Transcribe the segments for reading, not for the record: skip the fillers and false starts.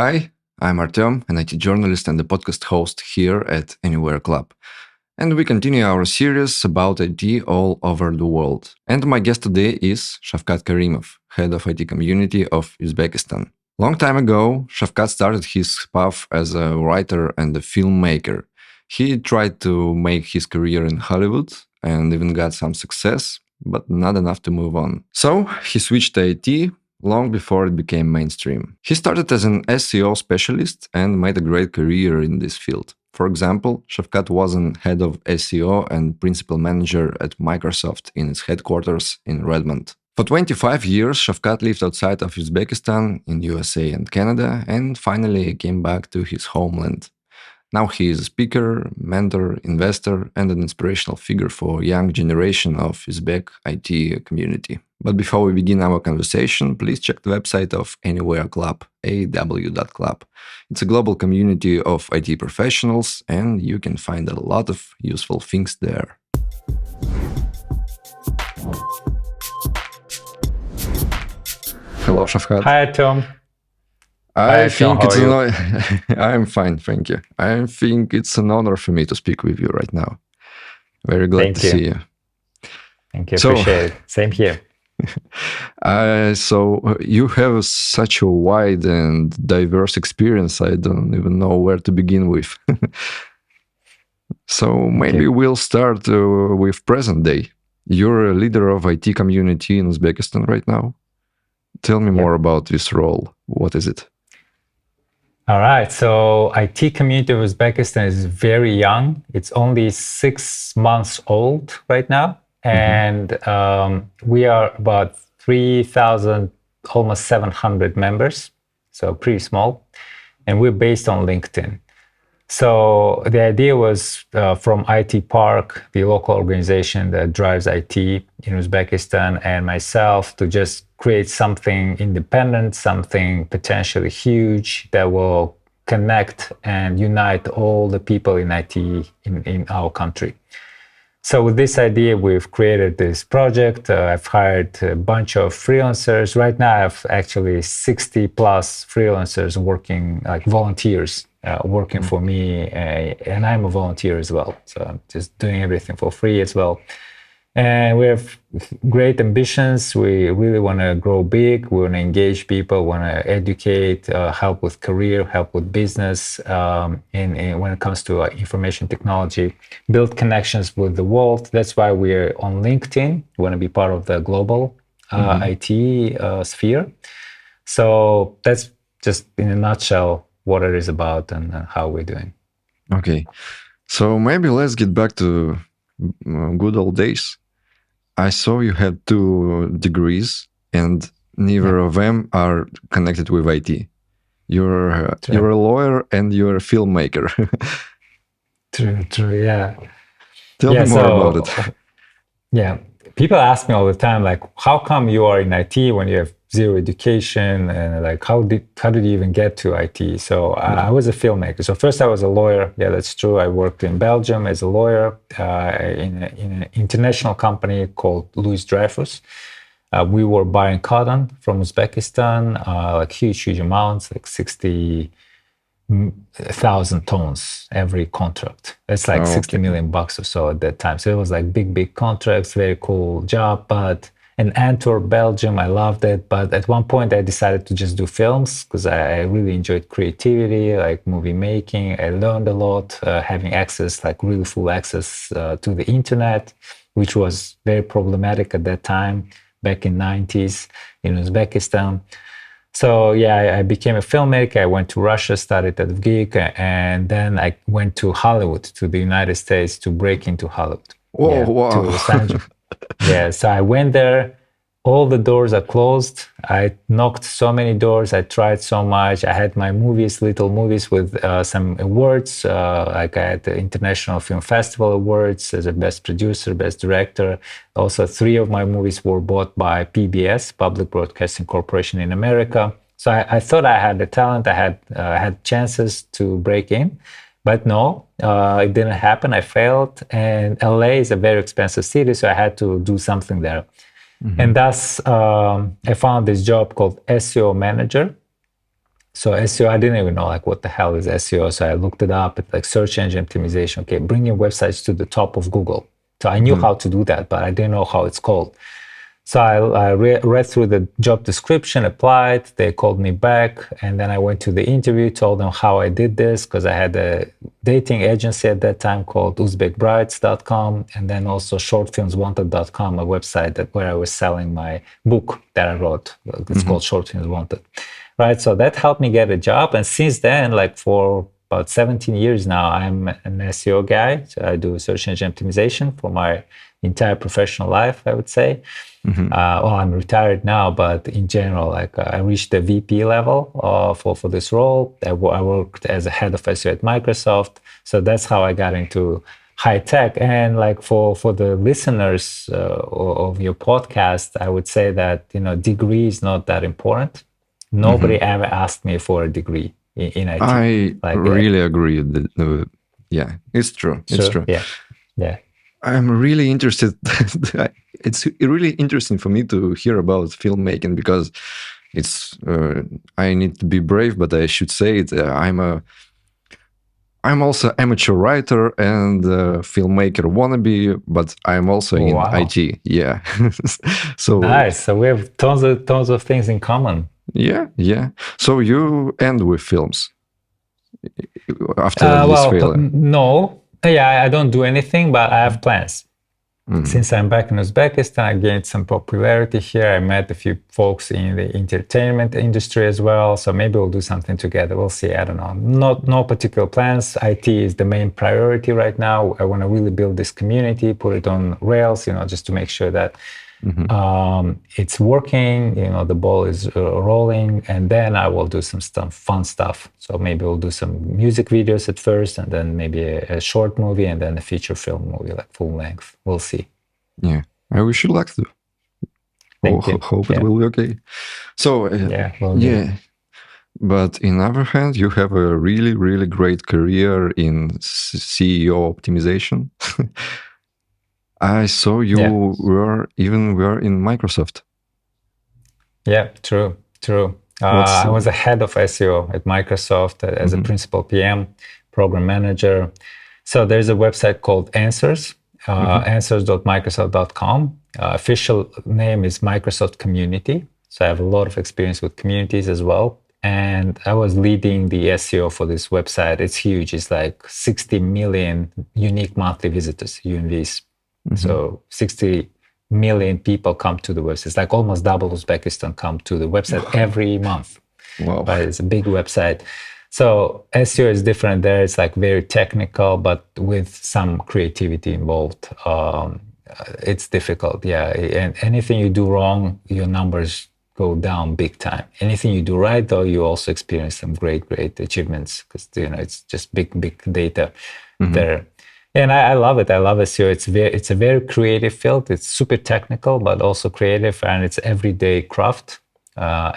Hi, I'm Artem, an IT journalist and the podcast host here at Anywhere Club. And we continue our series about IT all over the world. And my guest today is Shavkat Karimov, head of IT community of Uzbekistan. Long time ago, Shavkat started his path as a writer and a filmmaker. He tried to make his career in Hollywood and even got some success, but not enough to move on. So he switched to IT long before it became mainstream. He started as an SEO specialist and made a great career in this field. For example, Shavkat was an head of SEO and principal manager at Microsoft in its headquarters in Redmond. For 25 years, Shavkat lived outside of Uzbekistan in USA and Canada and finally came back to his homeland. Now he is a speaker, mentor, investor, and an inspirational figure for young generation of Uzbek IT community. But before we begin our conversation, please check the website of Anywhere Club, aw.club. It's a global community of IT professionals, and you can find a lot of useful things there. Hello, Shavkat. Hi, Tom. I'm fine, thank you. I think it's an honor for me to speak with you right now. Very glad to see you. Thank you. Appreciate it. Same here. So you have such a wide and diverse experience. I don't even know where to begin with. So maybe we'll start with present day. You're a leader of IT community in Uzbekistan right now. Tell me more about this role. What is it? All right. So IT community of Uzbekistan is very young. It's only 6 months old right now. And we are about 3,000, almost 700 members. So pretty small. And we're based on LinkedIn. So the idea was from IT Park, the local organization that drives IT in Uzbekistan, and myself to just create something independent, something potentially huge that will connect and unite all the people in IT in our country. So with this idea, we've created this project. I've hired a bunch of freelancers. Right now, I have actually 60 plus freelancers working, like volunteers, working for me. And I'm a volunteer as well. So I'm just doing everything for free as well. And we have great ambitions. We really want to grow big. We want to engage people, want to educate, help with career, help with business. And when it comes to information technology, build connections with the world. That's why we're on LinkedIn. We want to be part of the global IT sphere. So that's just in a nutshell what it is about and how we're doing. Okay. So maybe let's get back to good old days. I saw you had 2 degrees and neither of them are connected with IT. You're a lawyer and you're a filmmaker. True, yeah. Tell me more about it. Yeah, people ask me all the time, like, how come you are in IT when you have zero education, and like, how did you even get to IT? So I was a filmmaker. So first I was a lawyer. Yeah, that's true. I worked in Belgium as a lawyer in an international company called Louis Dreyfus. We were buying cotton from Uzbekistan, like huge amounts, like 60,000 tons every contract. It's like $60 million or so at that time. So it was like big contracts, very cool job. But in Antwerp, Belgium, I loved it. But at one point I decided to just do films because I really enjoyed creativity, like movie making. I learned a lot, having access, like really full access to the internet, which was very problematic at that time, back in 90s in Uzbekistan. So yeah, I became a filmmaker. I went to Russia, studied at gig, and then I went to Hollywood, to the United States, to break into Hollywood. Wow. To Los Angeles. Yeah, so I went there. All the doors are closed. I knocked so many doors. I tried so much. I had my little movies with some awards. Like I had the International Film Festival Awards as a best producer, best director. Also, 3 of my movies were bought by PBS, Public Broadcasting Corporation in America. So I thought I had the talent. I had chances to break in. But no, it didn't happen. I failed. And LA is a very expensive city, so I had to do something there. And thus, I found this job called SEO manager. So SEO, I didn't even know like what the hell is SEO. So I looked it up. It's like search engine optimization. Okay, bringing websites to the top of Google. So I knew Mhm. how to do that, but I didn't know how it's called. So I read through the job description, applied. They called me back, and then I went to the interview. Told them how I did this because I had a dating agency at that time called uzbekbrides.com, and then also shortfilmswanted.com, a website where I was selling my book that I wrote. It's Mhm. called Short Films Wanted, right? So that helped me get a job, and since then, like for about 17 years now, I'm an SEO guy. So I do search engine optimization for my entire professional life, I would say. Mhm. Well, I'm retired now, but in general, like I reached the VP level for this role. I worked as a head of SEO at Microsoft, so that's how I got into high tech. And like for the listeners of your podcast, I would say that degree is not that important. Nobody Mhm. ever asked me for a degree in IT. I Like, really agree that yeah, it's true. It's sure, true. yeah, yeah. I'm really interested. It's really interesting for me to hear about filmmaking because it's. I need to be brave, but I should say it. I'm also amateur writer and filmmaker wannabe, but I'm also in Wow, IT. Yeah. So nice. So we have tons of things in common. yeah, yeah. So you end with films after this failure. No. Yeah, I don't do anything, but I have plans. Mm. Since I'm back in Uzbekistan, I gained some popularity here. I met a few folks in the entertainment industry as well. So maybe we'll do something together. We'll see. I don't know. No particular plans. IT is the main priority right now. I want to really build this community, put it on rails, just to make sure that Mhm. it's working, the ball is rolling, and then I will do some fun stuff. So maybe we'll do some music videos at first, and then maybe a short movie, and then a feature film movie, like full length. We'll see. Yeah, I wish you luck. Thank you. Hope it Yeah, will be okay. So yeah, will do. yeah, but in other hand, you have a really, really great career in CEO optimization. I saw Yeah, you were in Microsoft. yeah, true, true. What's I was a head of SEO at Microsoft as a mhm, principal PM, program manager. So there's a website called Answers, mhm, answers.microsoft.com. Official name is Microsoft Community. So I have a lot of experience with communities as well. And I was leading the SEO for this website. It's huge. It's like 60 million unique monthly visitors, UMVs. mhm. So 60 million people come to the website. It's like almost double Uzbekistan come to the website every month, Wow. right? It's a big website. So SEO is different there. It's like very technical, but with some creativity involved. It's difficult, yeah. And anything you do wrong, your numbers go down big time. Anything you do right, though, you also experience some great achievements because it's just big data Mhm, there. And I love it. I love SEO. It's a very creative field. It's super technical, but also creative, and it's everyday craft.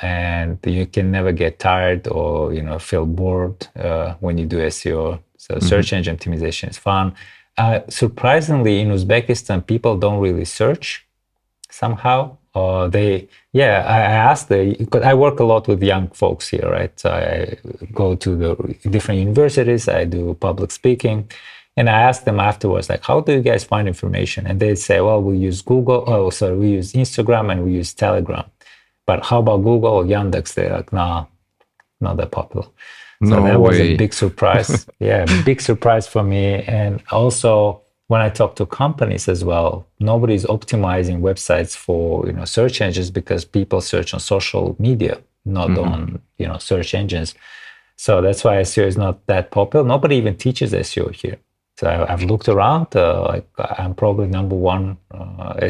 And you can never get tired or feel bored when you do SEO. So mhm. search engine optimization is fun. Surprisingly, in Uzbekistan, people don't really search somehow. I asked because I work a lot with young folks here, right? So I go to the different universities, I do public speaking, and I asked them afterwards, like, how do you guys find information? And they say, well, we use Google, we use Instagram and we use Telegram. But how about Google or Yandex? They're like, nah, not that popular. So No that was a way. big surprise. Yeah, big surprise for me. And also when I talk to companies as well, nobody's optimizing websites for search engines because people search on social media, not Mhm. on search engines. So that's why SEO is not that popular. Nobody even teaches SEO here. So I've looked around. Like I'm probably number one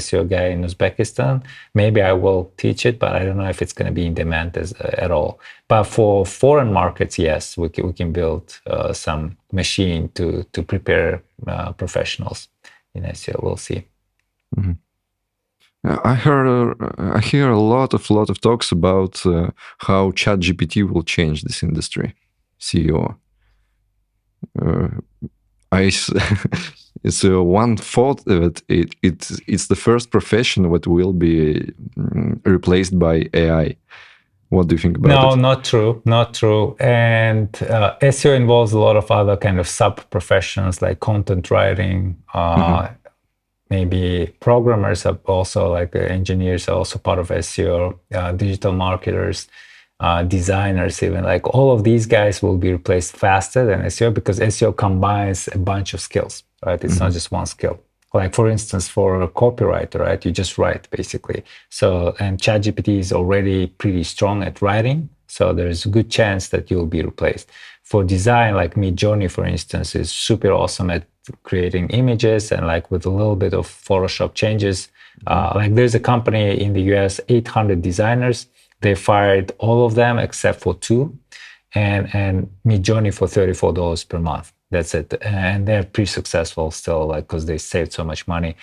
SEO guy in Uzbekistan. Maybe I will teach it, but I don't know if it's going to be in demand at all. But for foreign markets, yes, we can build some machine to prepare professionals in SEO. We'll see. Mhm. I hear a lot of talks about how ChatGPT will change this industry. CEO. Uh, it's one thought that it's the first profession that will be replaced by AI. What do you think about No, it? not true, not true. And SEO involves a lot of other kind of sub professions like content writing. Mm-hmm. Maybe programmers are also like engineers are also part of SEO, digital marketers, designers, even like all of these guys will be replaced faster than SEO because SEO combines a bunch of skills, right? It's not Mm-hmm. just one skill. Like for instance, for a copywriter, right? You just write basically. So, and ChatGPT is already pretty strong at writing. So there's a good chance that you'll be replaced. For design, like Midjourney, for instance, is super awesome at creating images and like with a little bit of Photoshop changes. Like there's a company in the US, 800 designers. They fired all of them except for two, and Midjourney for $34 per month. That's it, and they're pretty successful still, like because they saved so much money.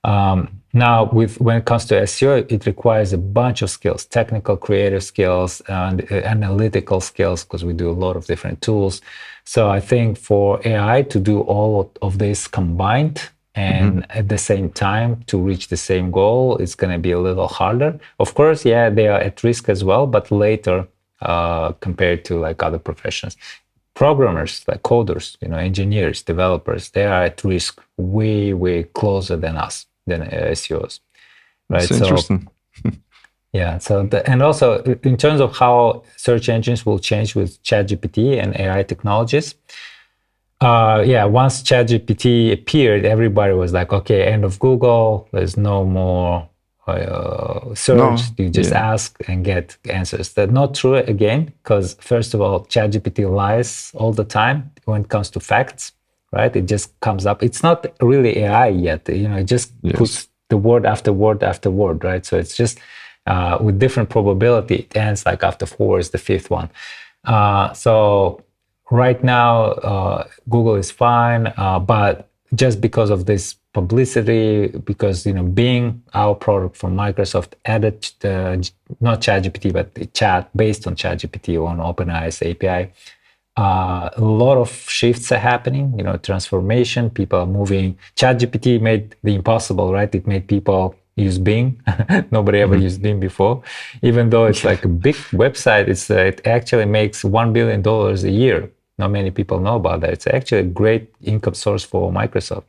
Now, with when it comes to SEO, it requires a bunch of skills: technical, creative skills, and analytical skills, because we do a lot of different tools. So I think for AI to do all of this combined Mm-hmm. and at the same time to reach the same goal, it's going to be a little harder. Of course, yeah, they are at risk as well, but later compared to like other professions. Programmers, like coders, engineers, developers, they are at risk way, way closer than us, than SEOs, right? So So interesting. yeah, and also in terms of how search engines will change with ChatGPT and AI technologies, yeah, once ChatGPT appeared, everybody was like, okay, end of Google. There's no more search. No, You just yeah. ask and get answers. That's not true again, because first of all, ChatGPT lies all the time when it comes to facts, right? It just comes up. It's not really AI yet. It just Yes. puts the word after word after word, right? So it's just with different probability. It ends like after four is the fifth one. So right now, Google is fine, but just because of this publicity, because Bing, our product from Microsoft, added the not ChatGPT but the chat based on ChatGPT on OpenAI's API. A lot of shifts are happening, transformation. People are moving. ChatGPT made the impossible, right? It made people use Bing. Nobody ever Mm-hmm. used Bing before, even though it's like a big website. It actually makes $1 billion a year. Not many people know about that. It's actually a great income source for Microsoft.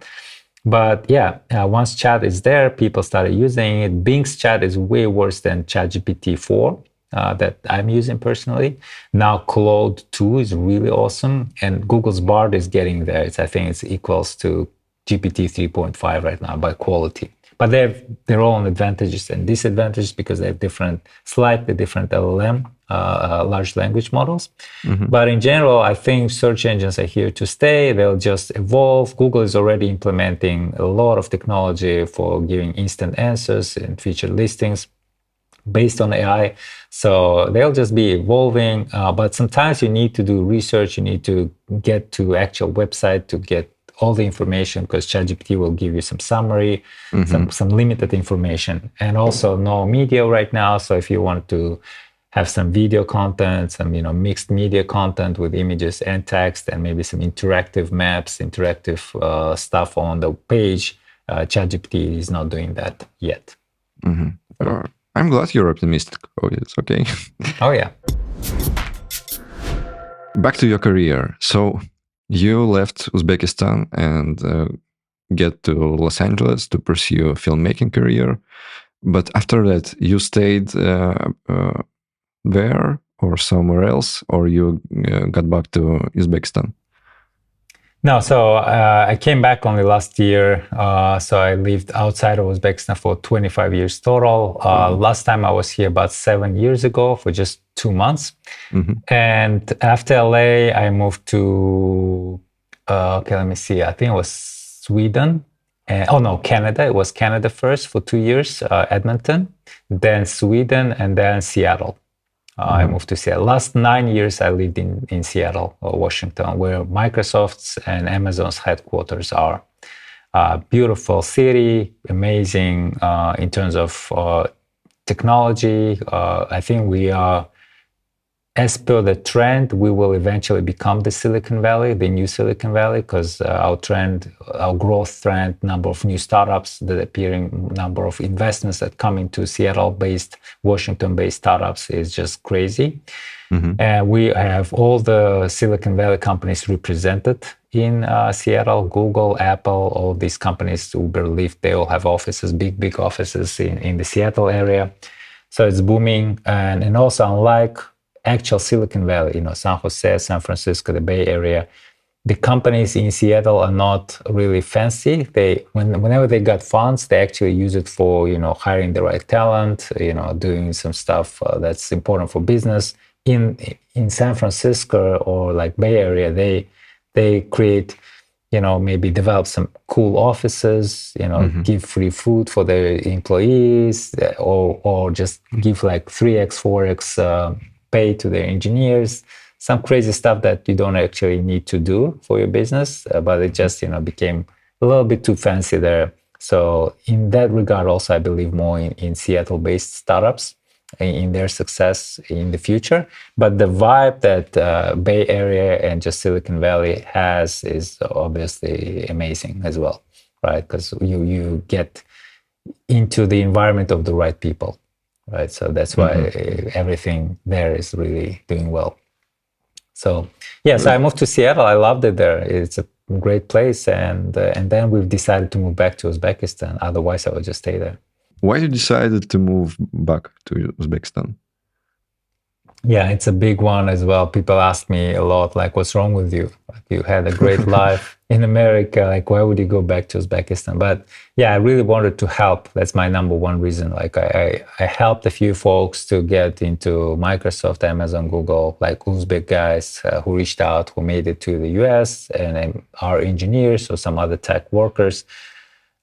But yeah, once chat is there, people started using it. Bing's chat is way worse than ChatGPT 4 that I'm using personally. Now Claude 2 is really awesome, and Google's Bard is getting there. I think it's equals to GPT 3.5 right now by quality. But they have their own advantages and disadvantages because they have slightly different LLM, large language models. Mm-hmm. But in general, I think search engines are here to stay. They'll just evolve. Google is already implementing a lot of technology for giving instant answers and featured listings based on AI. So they'll just be evolving. But sometimes you need to do research. You need to get to actual website to get all the information, because ChatGPT will give you some summary, Mm-hmm. some limited information, and also no media right now. So if you want to have some video content, some mixed media content with images and text, and maybe some interactive maps, interactive stuff on the page, ChatGPT is not doing that yet. Mm-hmm. I'm glad you're optimistic. Oh, it's okay. Oh yeah. Back to your career. So you left Uzbekistan and get to Los Angeles to pursue a filmmaking career. But after that, you stayed there or somewhere else, or you got back to Uzbekistan? No, so I came back only last year. So I lived outside of Uzbekistan for 25 years total. Wow. Last time I was here about 7 years ago for just 2 months. Mm-hmm. And after LA, I moved to, okay, let me see. I think it was Sweden. Oh no, Canada. It was Canada first for 2 years, Edmonton, then Sweden, and then Seattle. I moved to Seattle. Last 9 years, I lived in Seattle, Washington, where Microsoft's and Amazon's headquarters are. Beautiful city, amazing in terms of technology. I think we are as per the trend, we will eventually become the Silicon Valley, the new Silicon Valley, because our growth trend, number of new startups that appearing, number of investments that come into Seattle-based, Washington-based startups is just crazy. We have all the Silicon Valley companies represented in Seattle: Google, Apple, all these companies, Uber, Lyft, they all have offices, big offices in the Seattle area. So it's booming. And also, unlike actual Silicon Valley, San Jose, San Francisco, the Bay Area, the companies in Seattle are not really fancy. Whenever they got funds, they actually use it for, hiring the right talent, doing some stuff that's important for business. In San Francisco or like Bay Area, they create, maybe develop some cool offices, give free food for their employees, or just give like 3x, 4x pay to their engineers, some crazy stuff that you don't actually need to do for your business, but it just, became a little bit too fancy there. So in that regard, also, I believe more in Seattle-based startups in their success in the future. But the vibe that Bay Area and just Silicon Valley has is obviously amazing as well, right? Because you get into the environment of the right people, right? So that's why everything there is really doing well. So yes, I moved to Seattle. I loved it there. It's a great place, and then we've decided to move back to Uzbekistan. Otherwise, I would just stay there. Why you decided to move back to Uzbekistan? Yeah, it's a big one as well. People ask me a lot, like, what's wrong with you? Like, you had a great life in America. Like, why would you go back to Uzbekistan? But yeah, I really wanted to help. That's my number one reason. Like, I helped a few folks to get into Microsoft, Amazon, Google, like Uzbek guys who reached out, who made it to the US, and our engineers or some other tech workers.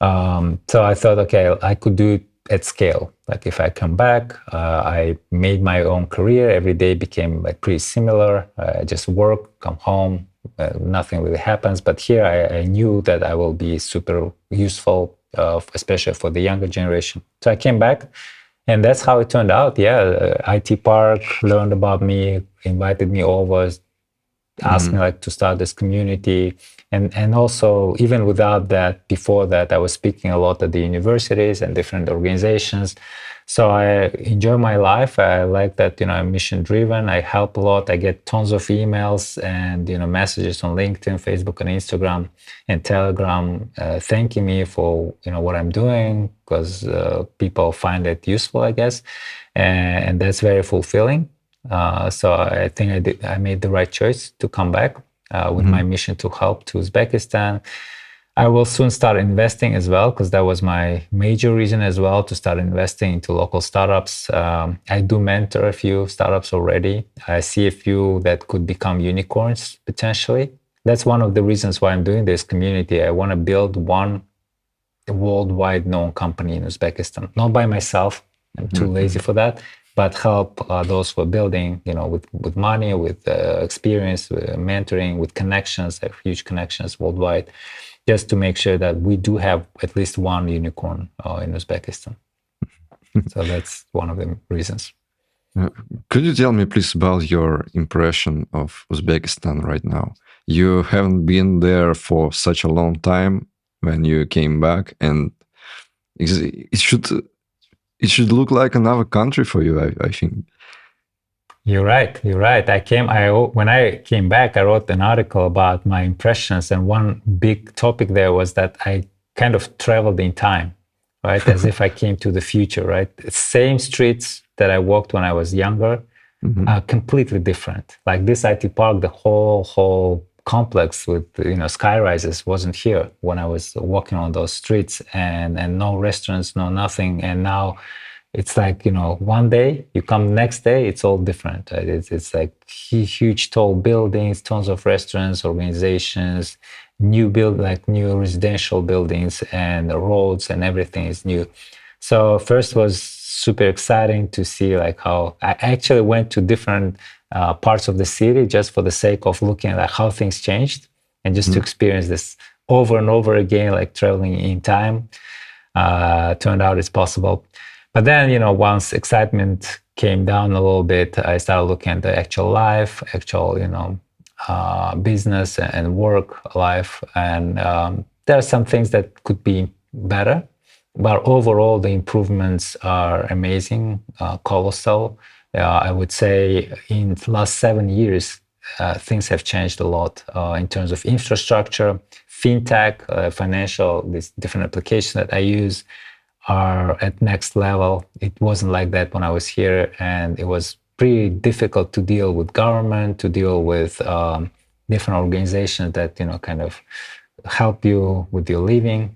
So I thought, okay, I could do it at scale. Like if I come back, I made my own career. Every day became like pretty similar. I just work, come home, nothing really happens. But here I knew that I will be super useful, especially for the younger generation. So I came back, and that's how it turned out. Yeah, IT Park learned about me, invited me over, asked me like to start this community. And also, even without that, before that, I was speaking a lot at the universities and different organizations. So I enjoy my life. I like that, I'm mission driven. I help a lot. I get tons of emails and, messages on LinkedIn, Facebook, and Instagram and Telegram, thanking me for, what I'm doing, because people find it useful, I guess. And that's very fulfilling. So I think I made the right choice to come back. With my mission to help to Uzbekistan. I will soon start investing as well, because that was my major reason as well, to start investing into local startups. I do mentor a few startups already. I see a few that could become unicorns potentially. That's one of the reasons why I'm doing this community. I want to build one worldwide known company in Uzbekistan, not by myself. I'm too lazy for that. But help those who are building, with money, with experience, with mentoring, with connections, have huge connections worldwide, just to make sure that we do have at least one unicorn in Uzbekistan. So that's one of the reasons. Could you tell me, please, about your impression of Uzbekistan right now? You haven't been there for such a long time when you came back, and it should look like another country for you, I think. You're right. When I came back, I wrote an article about my impressions, and one big topic there was that I kind of traveled in time, right? As if I came to the future, right? Same streets that I walked when I was younger, are completely different. Like this IT Park, the whole complex with sky rises wasn't here when I was walking on those streets, and no restaurants, no nothing. And now it's like, one day you come, next day it's all different, right? It's like huge tall buildings, tons of restaurants, organizations, new residential buildings, and the roads and everything is new. So first was super exciting to see like how I actually went to different parts of the city just for the sake of looking at how things changed, and just to experience this over and over again, like traveling in time. Turned out it's possible. But then, once excitement came down a little bit, I started looking at the actual life, actual, business and work life. And there are some things that could be better. But overall, the improvements are amazing, colossal. I would say in the last 7 years, things have changed a lot in terms of infrastructure, fintech, financial, these different applications that I use are at next level. It wasn't like that when I was here, and it was pretty difficult to deal with government, to deal with different organizations that kind of help you with your living,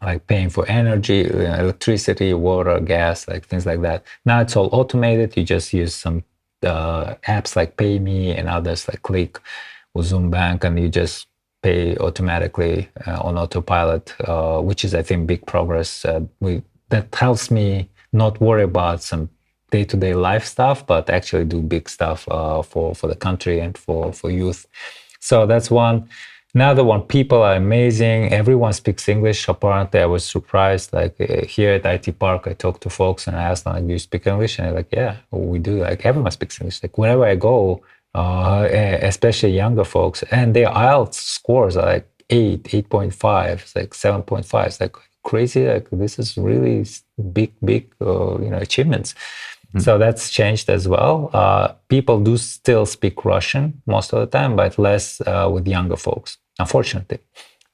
like paying for energy, electricity, water, gas, like things like that. Now it's all automated. You just use some apps like PayMe and others like Click or Zoom Bank, and you just pay automatically on autopilot, which is, I think, big progress. That helps me not worry about some day-to-day life stuff, but actually do big stuff for the country and for youth. So that's one. Another one, people are amazing. Everyone speaks English. Apparently, I was surprised. Like here at IT Park, I talked to folks and I asked them, like, "Do you speak English?" And they're like, "Yeah, we do." Like everyone speaks English. Like wherever I go, especially younger folks, and their IELTS scores are like 8.5, it's like 7.5. It's like crazy. Like this is really big, achievements. So that's changed as well. People do still speak Russian most of the time, but less with younger folks, unfortunately,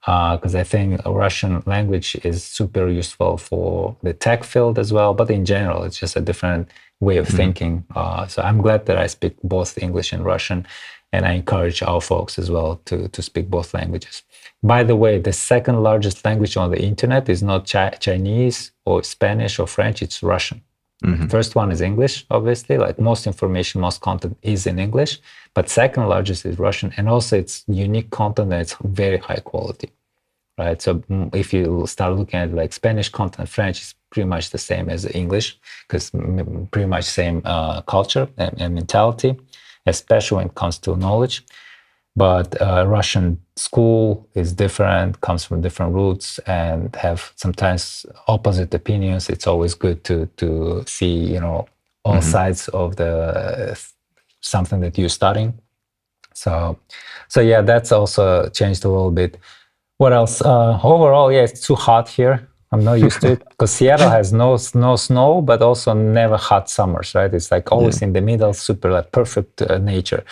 because I think Russian language is super useful for the tech field as well. But in general, it's just a different way of thinking. So I'm glad that I speak both English and Russian, and I encourage our folks as well to speak both languages. By the way, the second largest language on the internet is not Chinese or Spanish or French, it's Russian. The first one is English, obviously, like most information, most content is in English, but second largest is Russian. And also it's unique content and it's very high quality, right? So if you start looking at like Spanish content, French is pretty much the same as English, because pretty much same culture and mentality, especially when it comes to knowledge. But Russian school is different, comes from different roots, and have sometimes opposite opinions. It's always good to see, all sides of the something that you're studying. So yeah, that's also changed a little bit. What else? Overall, yeah, it's too hot here. I'm not used to it because Seattle has no snow, but also never hot summers, right? It's like always in the middle, super like perfect nature.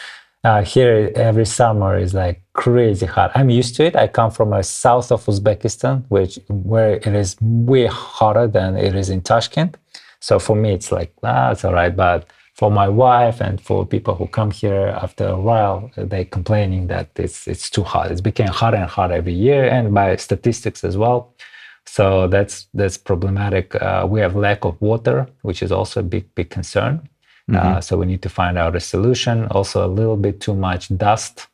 Here, every summer is like crazy hot. I'm used to it. I come from a south of Uzbekistan, where it is way hotter than it is in Tashkent. So for me, it's like, it's all right. But for my wife and for people who come here after a while, they're complaining that it's too hot. It's becoming hotter and hotter every year, and by statistics as well. So that's problematic. We have lack of water, which is also a big concern. So we need to find out a solution. Also, a little bit too much dust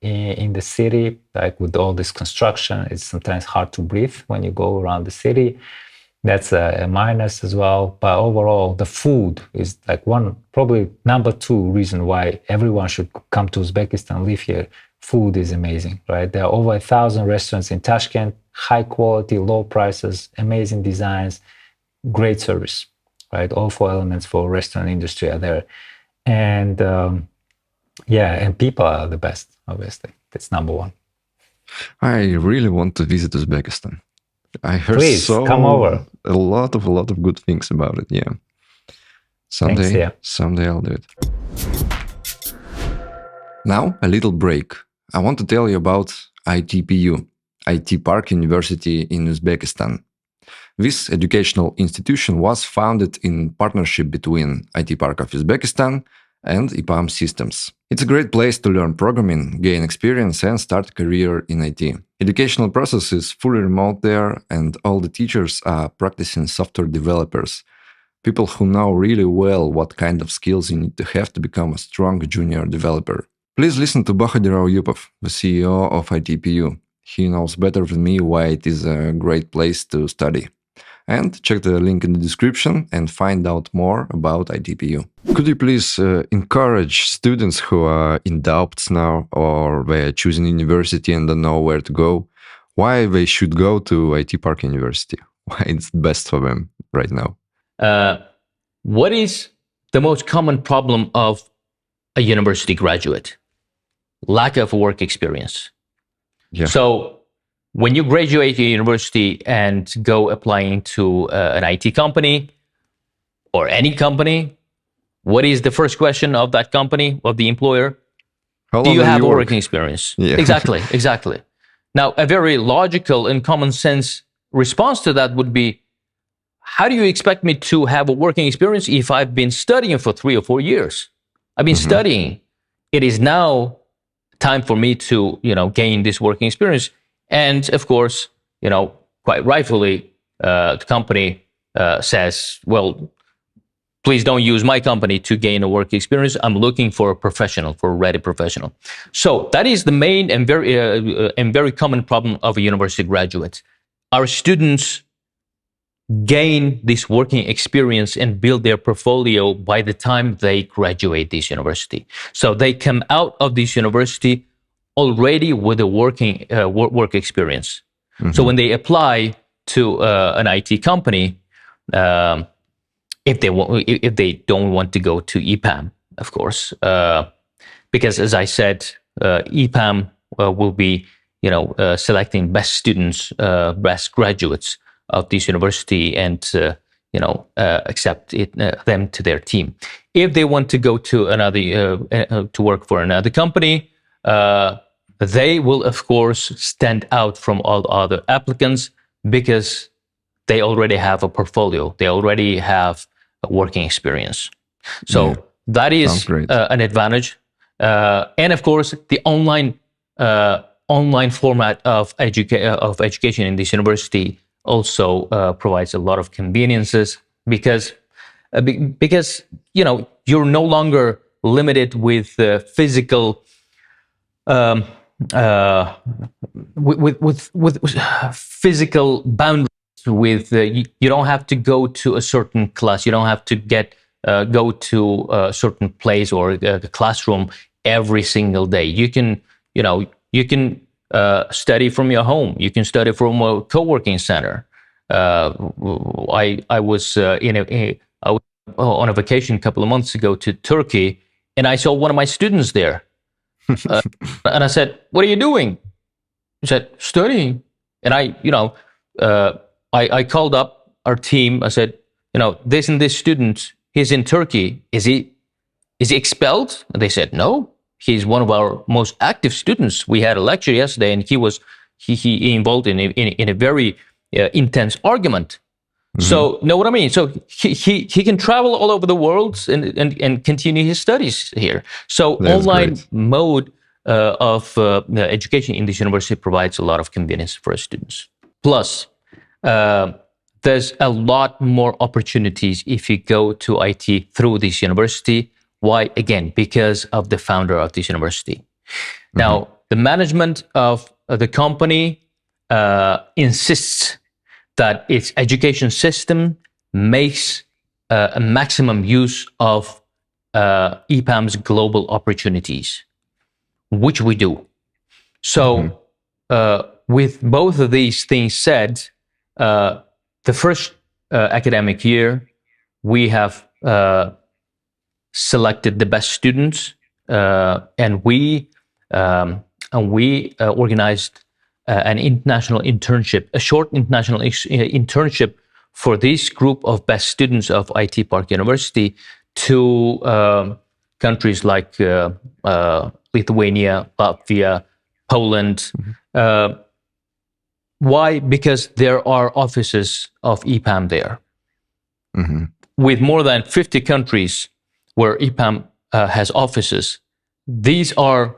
in the city, like with all this construction. It's sometimes hard to breathe when you go around the city. That's a minus as well. But overall, the food is like probably number two reason why everyone should come to Uzbekistan, live here. Food is amazing, right? There are over 1,000 restaurants in Tashkent, high quality, low prices, amazing designs, great service. Right, all four elements for restaurant industry are there, and and people are the best. Obviously, that's number one. I really want to visit Uzbekistan. I heard Please come over. a lot of good things about it. Yeah, someday I'll do it. Now a little break. I want to tell you about ITPU, IT Park University in Uzbekistan. This educational institution was founded in partnership between IT Park of Uzbekistan and EPAM Systems. It's a great place to learn programming, gain experience, and start a career in IT. Educational process is fully remote there, and all the teachers are practicing software developers, people who know really well what kind of skills you need to have to become a strong junior developer. Please listen to Bahadur Auyupov, the CEO of ITPU. He knows better than me why it is a great place to study. And check the link in the description and find out more about ITPU. Could you please encourage students who are in doubts now, or they're choosing university and don't know where to go, why they should go to IT Park University? Why it's best for them right now? What is the most common problem of a university graduate? Lack of work experience. Yeah. So when you graduate university and go applying to an IT company or any company, what is the first question of that company, of the employer? How Do long you have a work? working experience? Yeah. Exactly. Now, a very logical and common sense response to that would be, how do you expect me to have a working experience if I've been studying for 3 or 4 years? I've been studying. It is now time for me to, gain this working experience. And of course, quite rightfully, the company says, well, please don't use my company to gain a work experience. I'm looking for a professional, for a ready professional. So that is the main and very common problem of a university graduate. Our students gain this working experience and build their portfolio by the time they graduate this university. So they come out of this university already with a working work experience. So when they apply to an IT company, if they don't want to go to EPAM, of course, because as I said, EPAM will be selecting best students, best graduates of this university, and accept them to their team. If they want to go to another to work for another company, they will of course stand out from all other applicants because they already have a portfolio. They already have a working experience. So that is an advantage. And of course, the online format of education in this university also provides a lot of conveniences because you're no longer limited with physical with physical boundaries. With you don't have to go to a certain class. You don't have to go to a certain place or a classroom every single day. You can study from your home. You can study from a co-working center. I was on a vacation a couple of months ago to Turkey, and I saw one of my students there. And I said, "What are you doing?" He said, "Studying." And I called up our team. I said, this and this student, he's in Turkey. Is he expelled? And they said, no, he's one of our most active students. We had a lecture yesterday, and he involved in a very intense argument. So, know what I mean? So he can travel all over the world and continue his studies here. So That's online great. mode of education in this university provides a lot of convenience for our students. Plus, there's a lot more opportunities if you go to IT through this university. Why? Again, because of the founder of this university. Now, the management of the company insists that its education system makes a maximum use of EPAM's global opportunities, which we do. So, with both of these things said, the first academic year, we have selected the best students, and we organized an international internship, a short international internship for this group of best students of IT Park University to countries like Lithuania, Latvia, Poland. Why? Because there are offices of EPAM there. With more than 50 countries where EPAM has offices, these are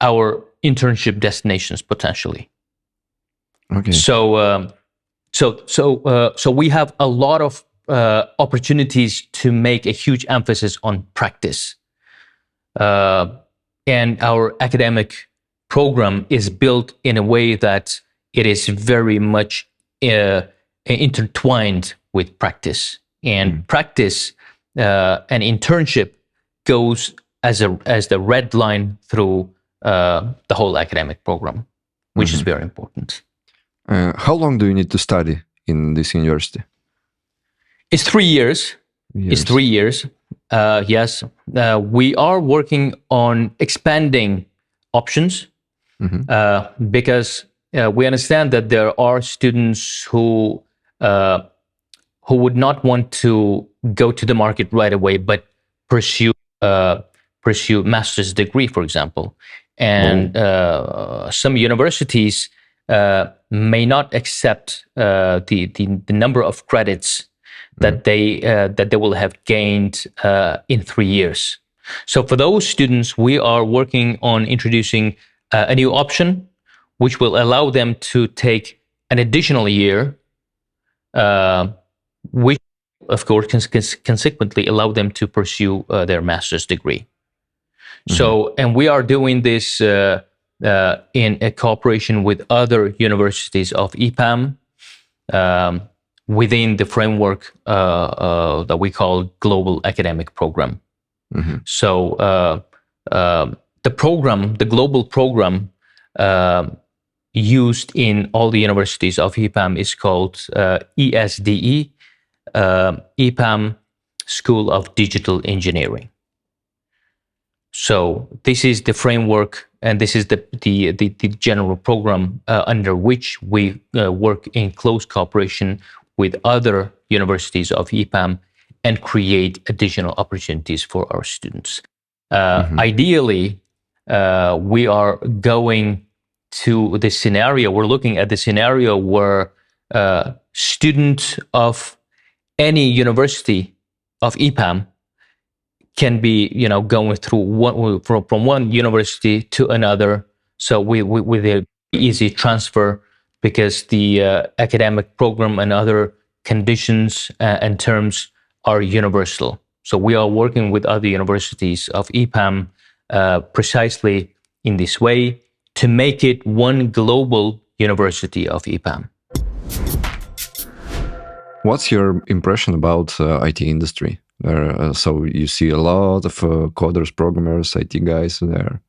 our internship destinations potentially. Okay. So we have a lot of opportunities to make a huge emphasis on practice, and our academic program is built in a way that it is very much intertwined with practice. And practice, an internship goes as the red line through the whole academic program, which is very important. How long do you need to study in this university? It's 3 years. It's 3 years. Yes, we are working on expanding options because we understand that there are students who would not want to go to the market right away, but pursue master's degree, for example. And some universities may not accept the number of credits that they will have gained in 3 years. So for those students, we are working on introducing a new option, which will allow them to take an additional year, which of course can consequently allow them to pursue their master's degree. So, and we are doing this in a cooperation with other universities of EPAM, within the framework that we call Global Academic Program. So the global program used in all the universities of EPAM is called ESDE, EPAM School of Digital Engineering. So this is the framework, and this is the general program under which we work in close cooperation with other universities of EPAM and create additional opportunities for our students. Ideally, we are going to the scenario, we're looking at the scenario where students of any university of EPAM can be, going through from one university to another. So with an easy transfer, because the academic program and other conditions and terms are universal. So we are working with other universities of EPAM precisely in this way to make it one global university of EPAM. What's your impression about IT industry? So you see a lot of coders, programmers, IT guys there.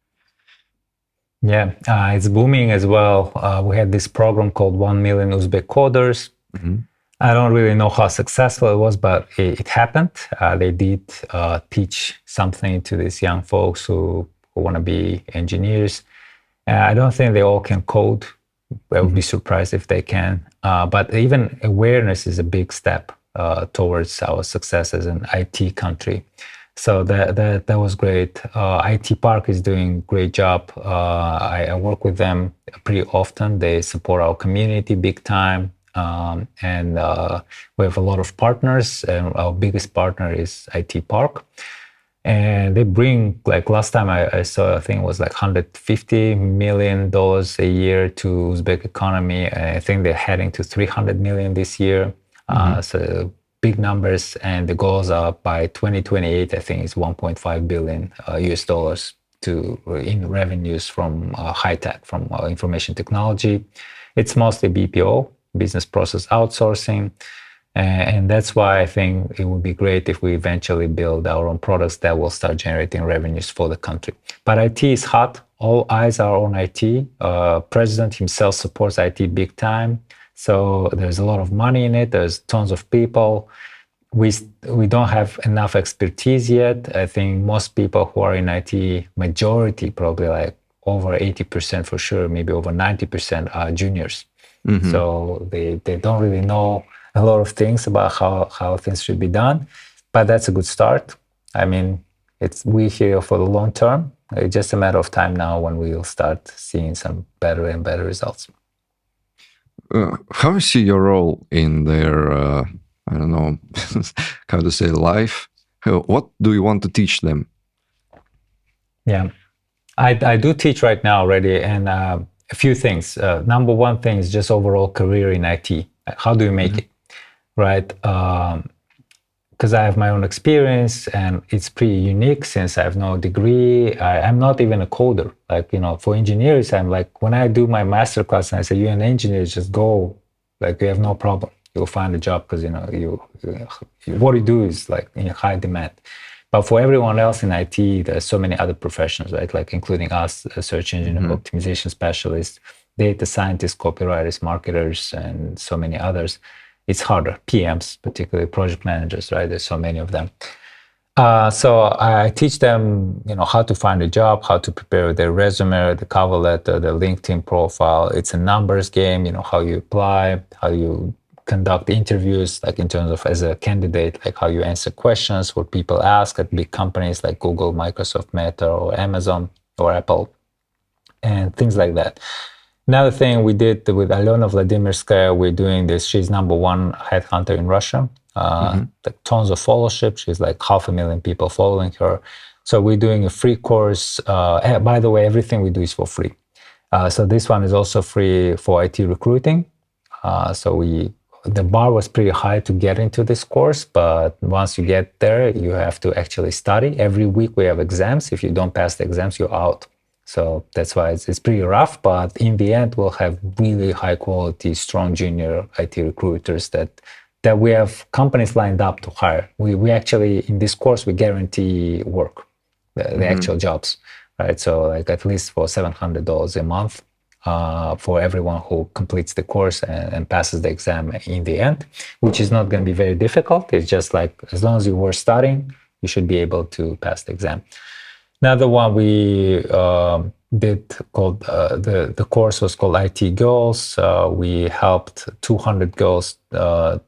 Yeah, it's booming as well. We had this program called 1 Million Uzbek Coders. I don't really know how successful it was, but it happened. They did teach something to these young folks who want to be engineers. I don't think they all can code. I would be surprised if they can. But even awareness is a big step towards our success as an IT country. So that was great. IT Park is doing a great job. I work with them pretty often. They support our community big time. And we have a lot of partners. And our biggest partner is IT Park. And they bring, like last time I saw, I think it was like $150 million a year to Uzbek economy. And I think they're heading to 300 million this year. So big numbers, and the goals are by 2028, I think it's 1.5 billion US dollars in revenues from high tech, from information technology. It's mostly BPO, business process outsourcing. And that's why I think it would be great if we eventually build our own products that will start generating revenues for the country. But IT is hot. All eyes are on IT. President himself supports IT big time. So there's a lot of money in it. There's tons of people. We don't have enough expertise yet. I think most people who are in IT, majority, probably like over 80% for sure, maybe over 90% are juniors. So they don't really know a lot of things about how things should be done. But that's a good start. I mean, we're here for the long term. It's just a matter of time now when we'll start seeing some better and better results. How do you see your role in their, I don't know, how to say, life? What do you want to teach them? Yeah, I do teach right now already, and a few things. Number one thing is just overall career in IT. How do you make it, right? Because I have my own experience, and it's pretty unique since I have no degree. I'm not even a coder. Like, for engineers, I'm like, when I do my master class and I say, you're an engineer, just go. Like, you have no problem. You'll find a job because, what you do is like in high demand. But for everyone else in IT, there's so many other professions, right? Like including us, search engine optimization specialists, data scientists, copywriters, marketers, and so many others. it's harder. PMs, particularly project managers, right? There's so many of them. So I teach them, how to find a job, how to prepare their resume, the cover letter, the LinkedIn profile. It's a numbers game, how you apply, how you conduct interviews, like in terms of as a candidate, like how you answer questions, what people ask at big companies like Google, Microsoft, Meta, or Amazon, or Apple, and things like that. Another thing we did with Alena Vladimirskaya, we're doing this. She's #1 headhunter in Russia. Like tons of followership. She's like 500,000 people following her. So we're doing a free course. By the way, everything we do is for free. So this one is also free for IT recruiting. The bar was pretty high to get into this course, but once you get there, you have to actually study. Every week we have exams. If you don't pass the exams, you're out. So that's why it's pretty rough, but in the end, we'll have really high quality, strong junior IT recruiters that we have companies lined up to hire. We actually, in this course, we guarantee work, the actual jobs, right? So like at least for $700 a month for everyone who completes the course and passes the exam in the end, which is not going to be very difficult. It's just like, as long as you were studying, you should be able to pass the exam. Another one we did called, the course was called IT Girls. We helped 200 girls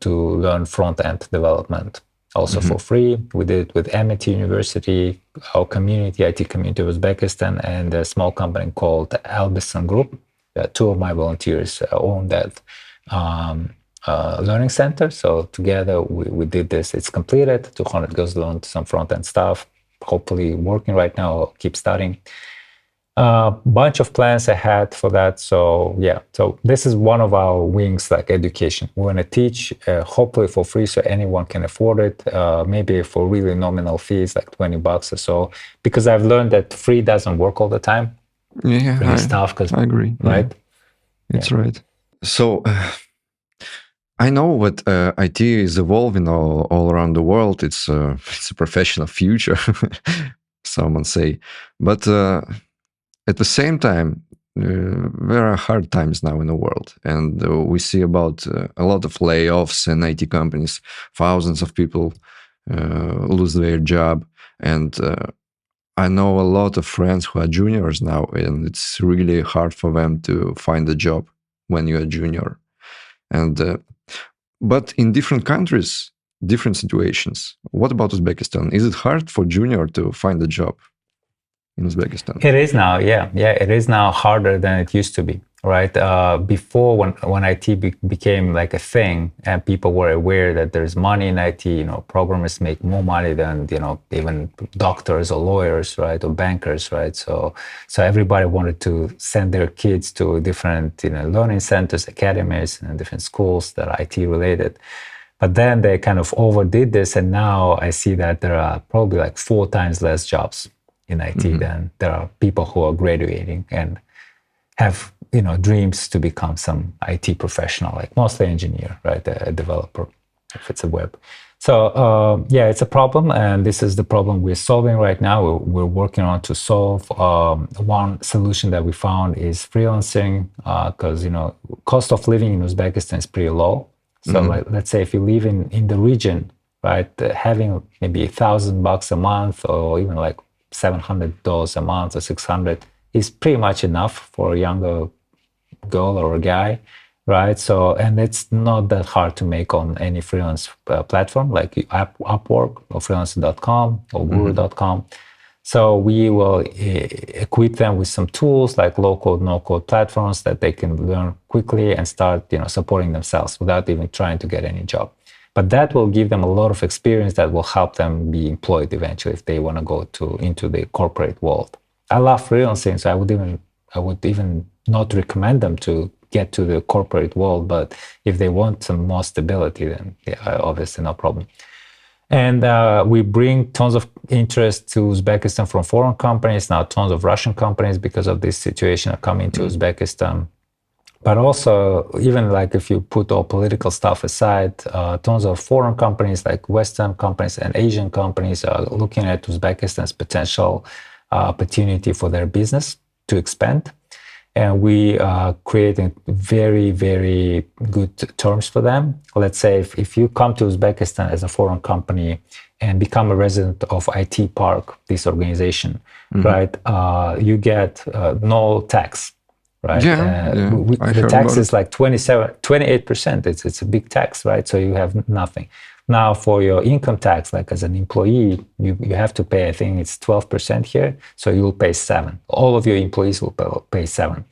to learn front-end development, also for free. We did it with MIT University, our community, IT community of Uzbekistan, and a small company called Albison Group. Two of my volunteers own that learning center. So together we did this. It's completed. 200 girls learned some front-end stuff. Hopefully working right now, keep studying. Bunch of plans ahead for that. So yeah, so this is one of our wings, like education. We want to teach, hopefully for free, so anyone can afford it. Maybe for really nominal fees, like $20 or so, because I've learned that free doesn't work all the time. Yeah, free stuff. Because I agree. Right? Yeah. It's right. So I know what IT is evolving all around the world. It's a professional future, someone say. But at the same time, there are hard times now in the world. And we see about a lot of layoffs in IT companies. Thousands of people lose their job. And I know a lot of friends who are juniors now, and it's really hard for them to find a job when you're a junior. And but in different countries, different situations. What about Uzbekistan? Is it hard for junior to find a job in Uzbekistan? It is now, yeah. It is now harder than it used to be, right? Before, when IT became like a thing, and people were aware that there's money in IT, programmers make more money than even doctors or lawyers, right, or bankers, right? So everybody wanted to send their kids to different learning centers, academies, and different schools that are IT related. But then they kind of overdid this, and now I see that there are probably like 4 times less jobs in IT than there are people who are graduating and have dreams to become some IT professional, like mostly engineer, right, a developer, if it's a web. So yeah, it's a problem, and this is the problem we're solving right now. We're working on to solve. One solution that we found is freelancing, because cost of living in Uzbekistan is pretty low. So like, let's say if you live in the region, right, having maybe $1,000 a month, or even like $700 a month or 600 is pretty much enough for a younger girl or a guy, right? So, and it's not that hard to make on any freelance platform like Upwork or freelancer.com or guru.com. So we will equip them with some tools like low-code, no-code platforms that they can learn quickly and start, supporting themselves without even trying to get any job. But that will give them a lot of experience that will help them be employed eventually if they want to go into the corporate world. I love freelancing, so I would even not recommend them to get to the corporate world. But if they want some more stability, then yeah, obviously no problem. And we bring tons of interest to Uzbekistan from foreign companies. Now tons of Russian companies, because of this situation, are coming to Uzbekistan. But also, even like if you put all political stuff aside, tons of foreign companies, like Western companies and Asian companies, are looking at Uzbekistan's potential opportunity for their business to expand. and we are creating very, very good terms for them. Let's say if you come to Uzbekistan as a foreign company and become a resident of IT Park, this organization, right? You get no tax, right? The tax is like 28%. It's a big tax, right? So you have nothing. Now for your income tax, like as an employee, you have to pay, I think it's 12% here. So you'll pay 7. All of your employees will pay 7.